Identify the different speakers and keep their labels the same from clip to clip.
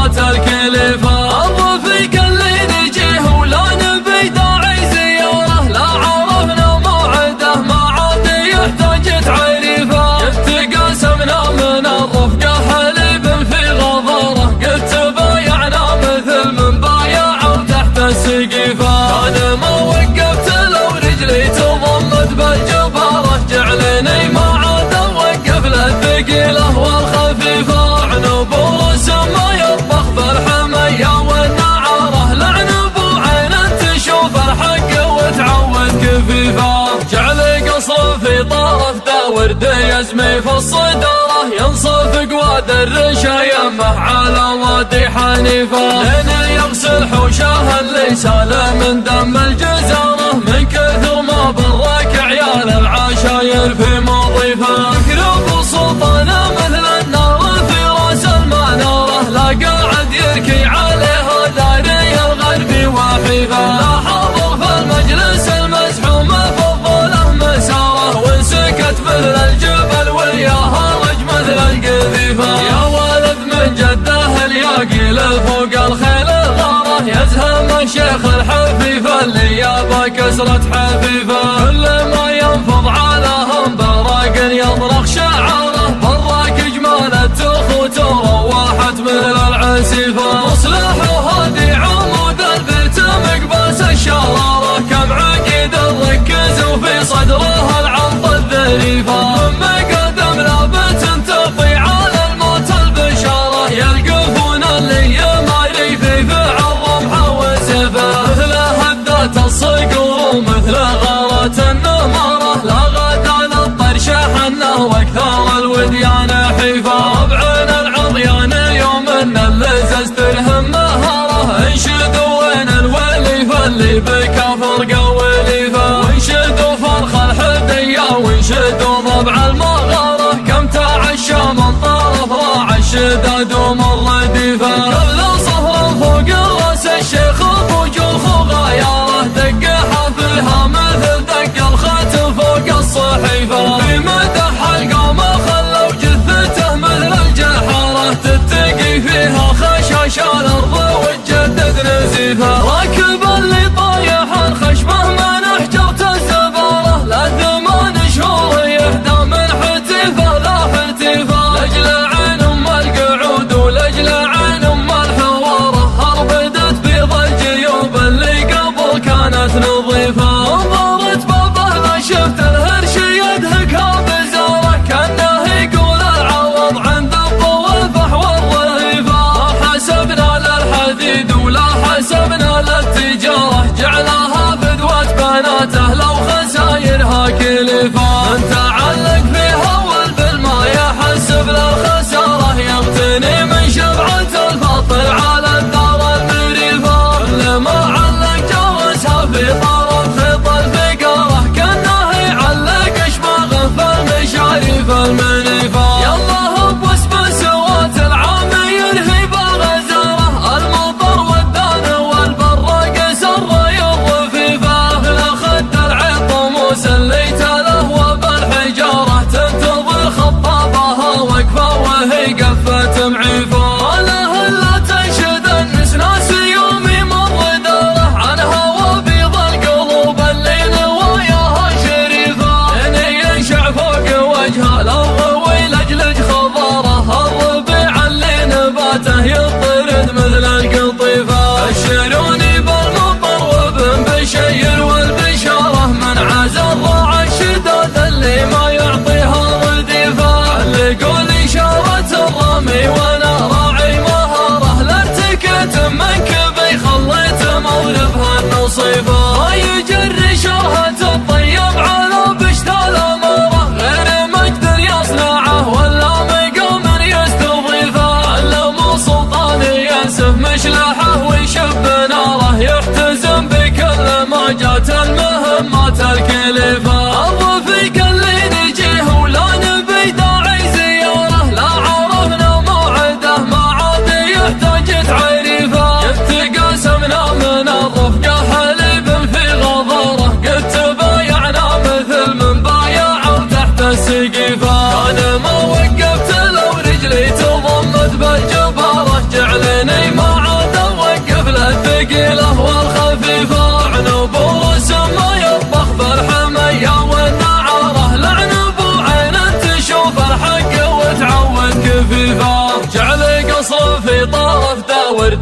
Speaker 1: مات الكلفة. الرفيق اللي نجيه ولا نبي داعي زيارة، لا عرفنا موعده ما عاد يحتاج تعريفه. قد تقاسمنا من الرفقة حليب في غضارة، قد تبايعنا مثل من بايعوا تحت السقيفة. أنا ما وقفت لو رجلي تضمد بالجبارة، جعلني ما عاد اوقف للثقيلة والخفيفة. عنب ورسم ما يطبخ بالحمية والنعارة، لعنب وعين تشوف الحق وتعود كفيفة. جعل قصر في طرف ورد يسمي في الصدارة، ينصف قواد الرشا يمه على وادي حنيفة. لين يغسل حوشه اللي سال من دم الجزارة، من كثر ما برك عيال العشاير في مضيفة. قرب سلطانه مثل النار في راس المنارة، لا قاعد يركي عليها داري الغربي وحيفة. لا حاضر في المجلس المزحوم فضله مساره، وانسكت مثل الجبل وياها رج مثل القذيفة. يا ولد من جده الياقي لفوق الخيل الغارة، يزهم الشيخ الحفيفة اللي يابا كسرة حفيفة. كل ما ينفض علىهم براق يطرق شعاره، براك جمال التخوت روحت مثل العسيفة. مصلح وهادي عمود البيت مقباس الشرارة، كم عقيد الركز وفي صدره العمط الذريفة. من قدم لابت تطي على الموت البشارة، يلقفون اللي ما يريفي في الرمح وسيفه. مثل هدات الصقور ومثل غارة النمارة، لا غدا للطرش حنه واكثر الوديان حيفا. ربعنا العضيان يوم ان اللزز تلهم مهاره، انشدوا وين الوليفه اللي بكفر قوليفه. وانشدوا فرخ الحديه وانشدوا ضبع المغاره، كم تعشى من طرف راع الشداد ومر رديفه. قبل صهر فوق راس الشيخ ابو جوخ وغياره، دق حفلها مثل دق الخاتم فوق الصحيفه. في مدح القوم خلوا جثته مثل الجحاره، تتقي فيها خشاش الارض وتجدد نزيفه. راكب اللي طايح الخشبه من احجرت الزباره، لا 8 شهور يهدى من حتيفه لا حتيفه. لاجل عين ام القعود ولاجل عين ام الحواره، هربدت بيض الجيوب اللي قبل كانت نظيفه. انظرت بابه لا شفت الهرش يدهكها بزاره، كانه يقول العوض عند الضو الفحوى الرهيفه. لا حسبنا للحديد ولا حسبنا للتجاره، جعلها فدوة بناته لو خسايرها كلفه. من تعلق فيها والبل ما يحسب للخساره، يغتني من شبعة الفطر على الدار المريفه. كل ما علق جوزها في طرف خيط الفقاره، كانه يعلق اشماغ في المشاريف المنيفه. يالله بوسم سوات العامي يرهب الغزاره، المطر والدان والبراق سر الرفيفه. لخد العط مسليت له وبالحجاره، تنتظر خطابها وقفه وهي قفه معيفه. وله الا تنشد النسناس يوم يمر داره، عنها وبيض القلوب اللي نواياها شريفه. لين ينشع فوق وجهها الغوي لجلج خضاره، الربيع اللي نباته يطرد مثل القطيفه. بشروني بالمطر وابن بشير والبشاره، من عز الراعي الشداد اللي ما يعطيها رديفه. علقوا لي شارة الرمي وانا راعي مهاره، لارتكت منك بي خليت مولبها النصيفه. ما يجري شرهة الطيب على بشت الاماره، غير مجد يصنعه ولا مقام يستضيفه. علموا سلطان ينسف مشلحه ويشب ناره، يحتزم بكل ما جات المهمات الكلفه. الرفيق اللي نجيه ولا نبي داعي زياره، لا عرفنا موعده ما عاد يحتاج تعريفه. قد تقاسمنا من الرفقه حليب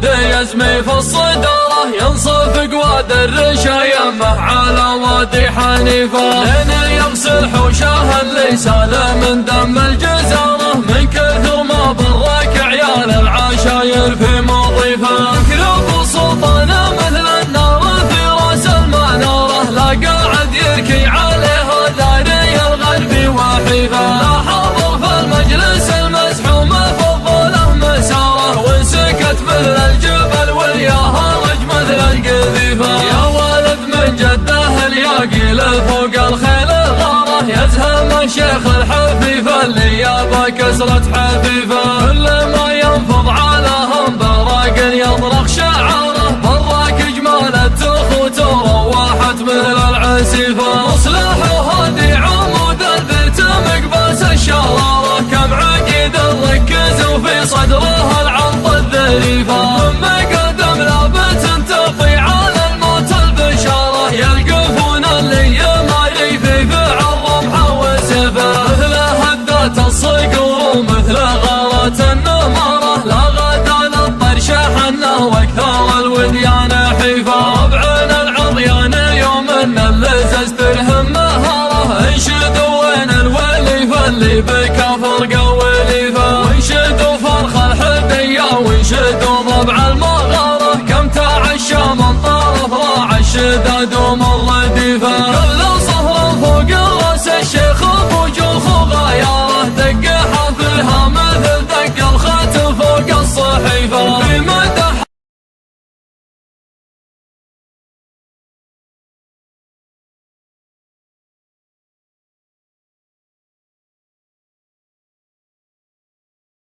Speaker 1: ودي يزمي في الصدارة ينصف قواد الرشايمة على وادي حنيفة لين يغسل حوشه اللي سال من دم الجزارة من كثر ما برك عيال العشاير في مضيفه كلوب سلطانه مثل النار في راس المناره لا قاعد يركي عليها داري الغربي وحيفه لا حاضر في المجلس المزحوم فضله مساره وانسكت مثل الجبل واليهرج مثل القذيفه يا ولد من جده الياقي فوق الخيل الغاره يزهم الشيخ الحفيفه اللي يابا كسرة حفيفه كل ما ينفض علىهم براق يطرق شعاره براك جمال التخوت روحت مثل العسيفه مصلح وهادي عمود البيت مقباس الشراره كم عقيد ركز وفي صدره العنط الذريفه من مقدم لابت تطي على الموت البشاره يلقفون اللي يماري في فعل رمحه وسيفه مثل هدات الصقور ومثل غارة النماره لا غدا للطرش حنه واكثر الوديان حيفه ربعنا العضيان يوم ان اللزز ترهم مهاره انشدوا وين الوليفه اللي بكفر قوليفه وانشدوا فرخ الحديه وانشدوا ضبع المغاره كم تعشى من طرف راع الشداد ومر رديفه